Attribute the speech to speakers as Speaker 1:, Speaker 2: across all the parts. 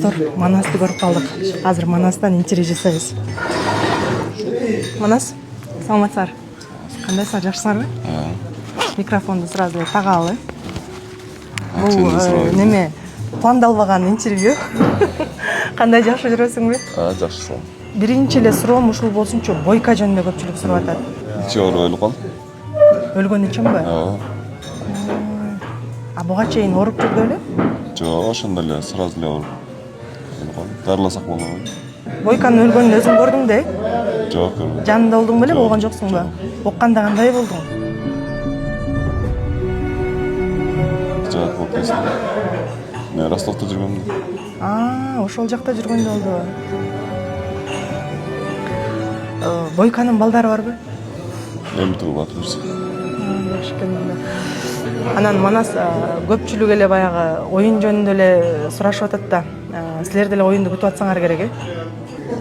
Speaker 1: достор, Манасты көрүп калдык. Азыр Манастан интервью жасайбыз. Манас, саламатсыздар. Кандайсыздар, жакшысыңарбы? Микрофонду сразу тагалы. Бул неме пландалбаган интервью. Кандай жакшы жүрөсүңбү?
Speaker 2: Жакшы салам.
Speaker 1: Биринчи эле суроом ушул болсунчу, Бойко жөнүндө көпчүлүк сурап атат.
Speaker 2: Ичи ооруп өлүп калды.
Speaker 1: Өлгөн үчүнбү? А буга чейин ооруп жүрдү эле?
Speaker 2: Жок, ошондо эле сразу эле ооруп калды. Дарыласак болобу?
Speaker 1: Бойконун өлгөнүн өзүң көрдүң да?
Speaker 2: Жок, көрбөдүм.
Speaker 1: Жанында болдуң беле, болгон жоксуңбу? Окканда кандай болдуң?
Speaker 2: Жак болуп кеттим. Мен Ростовдо жүргөм.
Speaker 1: Ошол жакта жүргөндө болду. Бойконун балдары барбы?
Speaker 2: Эми туулуп атышты.
Speaker 1: Жакшы экен анда. Анан Манас көпчүлүк эле баягы оюн жөнүндө эле сурашып атат да. Силер деле оюнду күтүп атсаңар керек,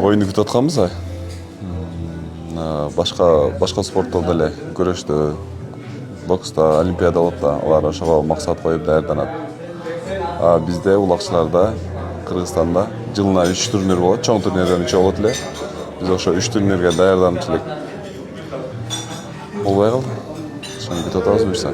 Speaker 2: Оюнду күтүп атканбыз, башка спорттордо эле, күрөштө, бокста, олимпиада болот да, алар ошого максат коюп даярданат. Бизде улакчыларда, Кыргызстанда жылына 3 турнир болот, чоң турнирлерден 3 болот эле. Биз ошо 3 турнирге даярданып элек. Болбой калды. Ошону күтүп атабыз буюрса.